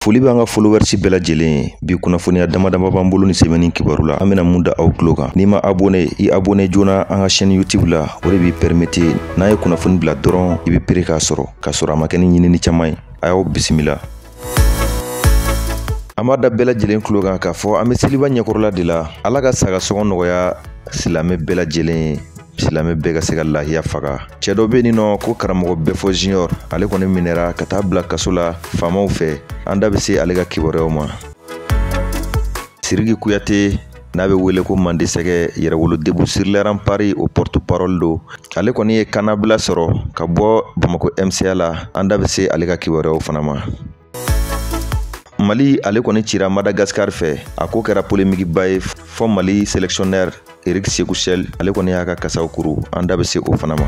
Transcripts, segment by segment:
Foli b'an ka followers bɛɛ lajɛlen bi kunnafoniya damadama b'an bolo ni sɛbɛnni kibaru la. An bɛna mun da aw tulo kan. N'i ma abonné i abonné joona an ka chaîne YouTube la. O de b'i permettre n'a ye kunnafoni bila dɔrɔn i bɛ pere k'a sɔrɔ a ma kɛ ni ɲinini caman ye. A y'aw bisimila. An b'a da bɛɛ lajɛlen tulo kan k'a fɔ an bɛ seliba ɲɛkɔrɔla de la. Ala ka saga sɔngɔ nɔgɔya silamɛ bɛɛ lajɛlen ye. Silamɛ bɛɛ ka se ka lahiya faga. Cɛ dɔ bɛ yen nɔ ko karamɔgɔ Bɛfɔ Junior ale kɔni minɛra ka taa bila kaso la faamaw fɛ. An da bɛ se ale ka kibaruyaw ma. Siriki Kuyate n'a bɛ wele ko Mandesɛgɛ Yɛrɛwolo Debout sur les remparts o porte-parole do. Ale kɔni ye kannabila sɔrɔ ka bɔ Bamako MCA la. An da bɛ se ale ka kibaruyaw fana ma. Mali ale kɔni cira Madagascar fɛ. A ko kɛra polémique ba ye fɔ Mali sélectionneur Eric Sékou Sel ale kɔni y'a ka kasaw kuru. An da bɛ se o fana ma.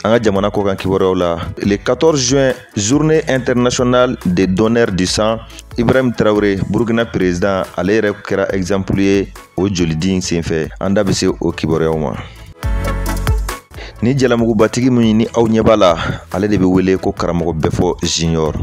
An ka jamana kɔ kan kibaruyaw la. Le 14 juin, journée internationale des donneurs du sang. Ibrahim Traoré, Burkina président, ale yɛrɛ kɛra exemple ye o jolidi in senfɛ. An da bɛ se o kibaruyaw ma. Ni jalamugubatigi min ni aw ɲɛ b'a la, ale de bɛ wele ko karamɔgɔ Bɛfɔ Junior.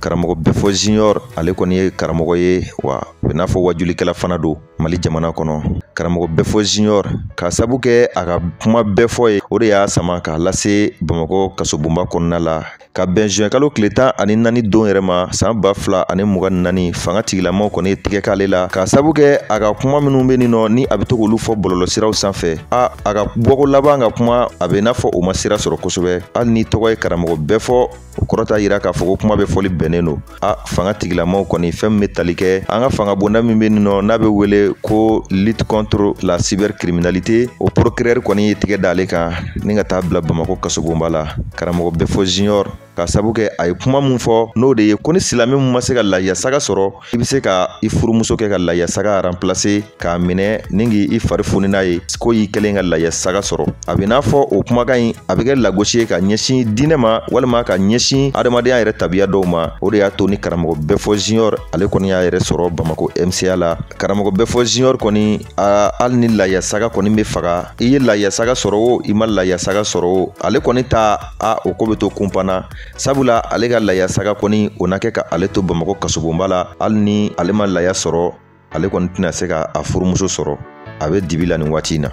Karamɔgɔ Bɛfɔ Junior ale kɔni ye karamɔgɔ ye wa o bɛ n'a fɔ wajulikɛla fana don Mali jamana kɔnɔ. Karamɔgɔ Bɛfɔ Junior ka sabu kɛ a ka kuma bɛɛ fɔ ye o de y'a sama k'a lase Bamakɔ kasobonba kɔnɔna la ka bɛn juin kalo tile 14 don yɛrɛ ma san 2024 fanga tigilamaw kɔni ye tigɛ k'ale la ka sabu kɛ a ka kuma minnu bɛ nin nɔ ni a bɛ to k'olu fɔ bɔlɔlɔsiraw sanfɛ a ka bɔko laban ka kuma a bɛ n'a fɔ o ma sira sɔrɔ kosɛbɛ. Hali ni tɔgɔ ye karamɔgɔ Bɛfɔ o kɔrɔ t'a yira k'a fɔ ko kuma bɛ fɔli bɛnnen don. Fanga tigilamaw kɔni fɛn min bɛ tali kɛ an ka fanga bonda min bɛ nin nɔ n'a bɛ wele ko lutte contre la cybercriminalité o procureur kɔni ye tigɛ d'ale kan ni ka taa bila Bamakɔ kasobonba la. Karamɔgɔ Bɛfɔ Junior ka sabu kɛ a ye kuma mun fɔ n'o de ye ko ni silamɛ mun ma se ka lahiya saga sɔrɔ i bɛ se ka i furumuso kɛ ka lahiya saga remplacer k'a minɛ ni k'i fari foni n'a ye ko y'i kɛlen ka lahiya saga sɔrɔ. A bɛ n'a fɔ o kumakan in a bɛ kɛ lagosi ye ka ɲɛsin diinɛ ma walima ka ɲɛsin adamadenya yɛrɛ tabiya dɔw ma. O de y'a to ni karamɔgɔ Bɛfɔ Junior ale kɔni y'a yɛrɛ sɔrɔ Bamako MCA la. Karamɔgɔ Bɛfɔ Junior kɔni hali ni lahiya saga kɔni bɛ faga i ye lahiya saga sɔrɔ o i ma lahiya saga sɔrɔ o ale kɔni ta o ko bɛ to kunpanna. Sabula ale ka lahiya saga kɔni o na kɛ ka ale to Bamakɔ kasobonba la hali ni ale ma lahiya sɔrɔ ale kɔni tɛna se ka a furumuso sɔrɔ a bɛ dibi la nin waati in na.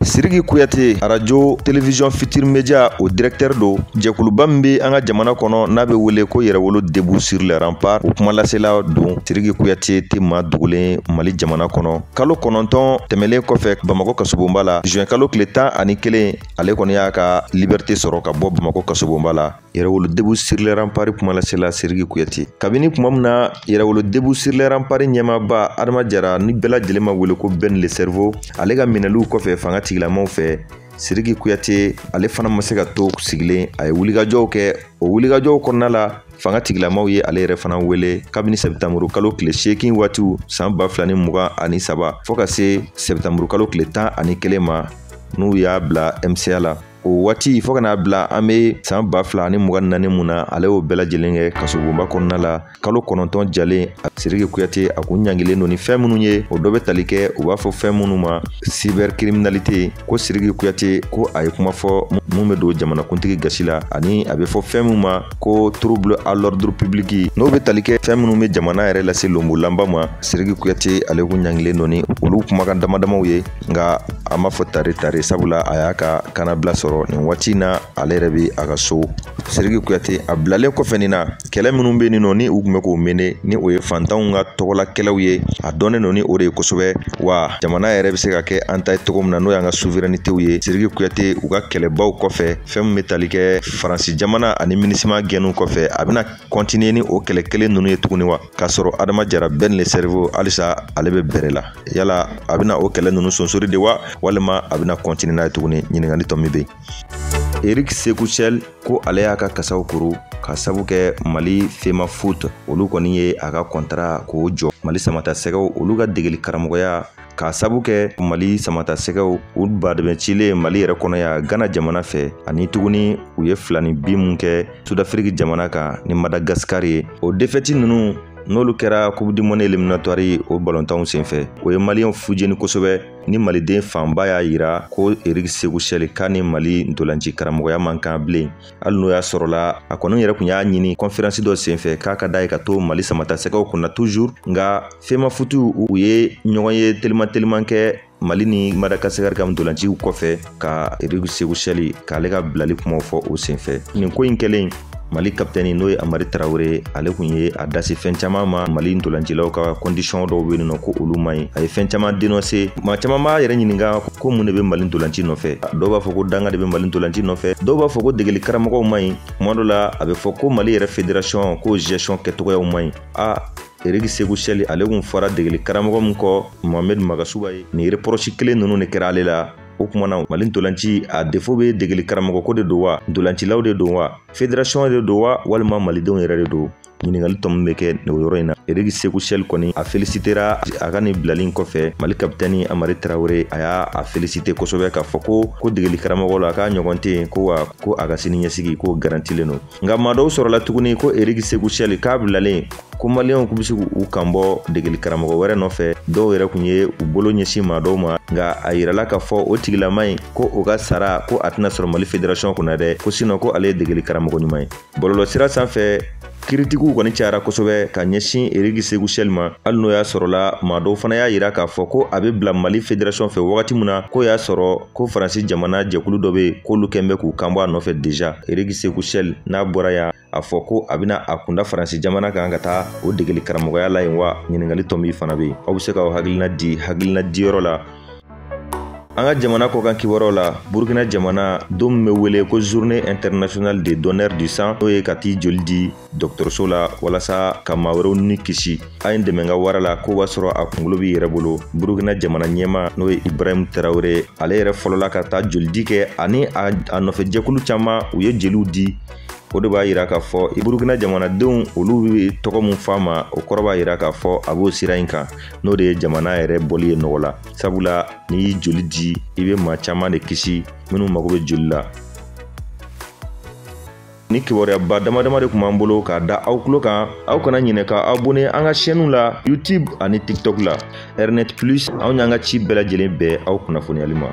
Siriki Kuyate radio télévision Futur Media o directeur do jɛkuluba min bɛ an ka jamana kɔnɔ n'a bɛ wele ko Yɛrɛwolo Debout sur les remparts o kumalasela don. Siriki Kuyate tɛ maa dogolen Mali jamana kɔnɔ. Kalo 9 tɛmɛlen kɔfɛ Bamakɔ kasobonba la juin kalo tile 11 ale kɔni y'a ka liberté sɔrɔ ka bɔ Bamakɔ kasobonba la. Yɛrɛwolo Debout sur les remparts kumalasela Siriki Kuyate. Kabini kuma min na Yɛrɛwolo Debout sur les remparts ɲɛmaaba Adama Jara ni bɛɛ lajɛlen ma wele ko Ben le cerveau ale ka minɛliw kɔfɛ fanga tigilamaw fɛ Siriki Kuyate ale fana ma se ka to sigilen a ye wulikajɔw kɛ. O wulikajɔw kɔnɔna la fanga tigilamaw ye ale yɛrɛ fana wele kabini sɛbɛtanburu kalo tile 8 waatiw san 2023 fɔ ka se sɛbɛtanburu kalo tile 11 ma n'u y'a bila MCA la. O waati fɔ ka n'a bila an bɛ san 2024 mun na ale y'o bɛɛ lajɛlen kɛ kasobonba kɔnɔna la kalo 9 jalen Siriki Kuyate a kun ɲangilen don ni fɛn minnu ye o dɔ bɛ tali kɛ u b'a fɔ fɛn minnu ma cybercriminalité ko Siriki Kuyate ko a ye kuma fɔ mun bɛ don jamanakuntigi gasi la ani a bɛ fɔ fɛn min ma ko trouble à l'ordre public n'o bɛ tali kɛ fɛn minnu bɛ jamana yɛrɛ lase lonbolanba ma. Siriki Kuyate ale kun ɲangilen don ni olu kumakan damadamaw ye nka a ma fɔ tare sabula a y'a ka kannabila sɔrɔ nin waati in na ale yɛrɛ bɛ a ka so. Siriki Kuyate a bilalen kɔfɛ nin na kɛlɛ minnu bɛ nin nɔ ni u tun bɛ k'o mene ni o ye fantanw ka tɔgɔlakɛlaw ye a dɔnnen don ni o de ye kosɛbɛ wa jamana yɛrɛ bɛ se ka kɛ an ta ye cogo min na n'o y'an ka souverainetéw ye. Siriki Kuyate u ka kɛlɛbaw kɔfɛ fɛn min bɛ tali kɛ Faransi jamana ani MINUSMA gɛnniw kɔfɛ a bɛna continuer ni o kɛlɛ kelen ninnu ye tuguni wa k'a sɔrɔ Adama Jara Ben le cerveau halisa ale bɛ bɛrɛ la yala a bɛna o kɛlɛ ninnu sonsori de wa walima a bɛna continuer n'a ye tuguni ɲininkali tɔ min bɛ yen. Eric Sékou Sel ko ale y'a ka kasaw kuru ka sabu kɛ Mali Fema Foot olu kɔni ye a ka contrat k'o jɔ. Mali samata sɛgɛw olu ka degeli karamɔgɔya ka sabu kɛ Mali samata sɛgɛw u badɛmɛ cilen Mali yɛrɛ kɔnɔ ya Ghana jamana fɛ ani tuguni u ye 2 ni 2 mun kɛ Sud-Afrique jamana kan ni Madagascar ye. O défaite ninnu n'olu kɛra Coupe du Monde éliminatoire o balontanw senfɛ o ye maliyɛnw fujeni kosɛbɛ ni maliden fanba y'a yira ko Eric Sékou Chelle k'a ni Mali ntolanci karamɔgɔya man kan bilen hali n'o y'a sɔrɔla a kɔni yɛrɛ kun y'a ɲini conférence dɔ senfɛ k'a ka d'a ye ka to Mali samata sɛgɛw kunna toujours nga fema futu u ye ɲɔgɔn ye teliman kɛ Mali ni Madagascar ka ntolanciw kɔfɛ ka Eric Sékou Chelle k'ale ka bilali kumaw fɔ o senfɛ nin ko in kɛlen Mali kapitɛni n'o ye Amari Traoré ale kun ye a dasi fɛn caman ma Mali ntolancilaw ka condition dɔw bɛ yen nɔ ko olu man ɲi a ye fɛn caman dénoncer maa caman b'a yɛrɛ ɲininka ko mun de bɛ Mali ntolanci nɔfɛ dɔw b'a fɔ ko danga de bɛ Mali ntolanci nɔfɛ dɔw b'a fɔ ko degeli karamɔgɔw man ɲi tuma dɔ la a bɛ fɔ ko Mali yɛrɛ fédération ko gestion kɛcogoyaw man ɲi Eric Sékou Chelle ale kun fɔra degeli karamɔgɔ min kɔ Mohamed Magasuba ye nin reproche kelen ninnu de kɛra ale la o kumana Mali ntolanci a défaut bɛ degeli karamɔgɔ ko de don wa ntolancilaw de don wa fédération de don wa walima malidenw yɛrɛ de don ɲininkali tɔ min bɛ kɛ o yɔrɔ in na Eric Sékou Chelle kɔni a félicitera a ka nin bilali kɔfɛ Mali kapitɛni Amari Traoré a y'a féliciter kosɛbɛ k'a fɔ ko degeli karamɔgɔ la k'a ɲɔgɔn tɛ yen ko a ka sini ɲɛsigi ko garantilen don nka maa dɔw sɔrɔla tuguni ko Eric Sékou Chelle k'a bilalen ko maliyɛnw kun bɛ se k'u kanbɔ degeli karamɔgɔ wɛrɛ nɔfɛ dɔw yɛrɛ kun ye u bolo ɲɛsin maa dɔw ma nka a yirala k'a fɔ o tigilama in ko o ka sara ko a tɛna sɔrɔ Mali fédération kunna dɛ ko sinon ko ale ye degeli karamɔgɔ ɲuman ye bɔlɔlɔsira sanfɛ kiritigiw kɔni cayara kosɛbɛ ka ɲɛsin Eric Sékou Chelle ma hali n'o y'a sɔrɔla maa dɔw fana y'a yira k'a fɔ ko a bɛ bila Mali fédération fɛ wagati min na ko y'a sɔrɔ ko Faransi jamana jɛkulu dɔ bɛ k'olu kɛn bɛ k'u kanbɔ a nɔfɛ déjà Eric Sékou Chelle n'a bɔra yan a fɔ ko a bɛna a kunda Faransi jamana kan ka taa o degeli karamɔgɔya la yen wa ɲininkali tɔ min fana bɛ yen aw bɛ se k'aw hakilina di yɔrɔ la an ka jamana kɔkan kibaruyaw la Burkina jamana don min bɛ wele ko journée internationale des donneurs du sang n'o ye ka t'i joli di dɔgɔtɔrɔso la walasa ka maa wɛrɛw ni kisi a ye n dɛmɛ n ka wara la ko b'a sɔrɔ a kunkolo b'i yɛrɛ bolo Burkina jamana ɲɛma n'o ye Ibrahim Traoré ale yɛrɛ fɔlɔla ka taa joli di kɛ ani a nɔfɛ jɛkulu caman u ye jeliw di o de b'a yira k'a fɔ Burkina jamanadenw olu bɛ tɔgɔ min f'a ma o kɔrɔ b'a yira k'a fɔ a b'o sira in kan n'o de ye jamana yɛrɛ bɔli ye nɔgɔ la sabula n'i y'i joli di i bɛ maa caman de kisi minnu mago bɛ joli la ni kibaruyaba damadama de kun b'an bolo k'a da aw tulo kan aw kana ɲinɛ ka abonné an ka chaîne la YouTube ani TikTok la Airnet Plus anw y'an ka ci bɛɛ lajɛlen bɛɛ aw kunnafoniyali ma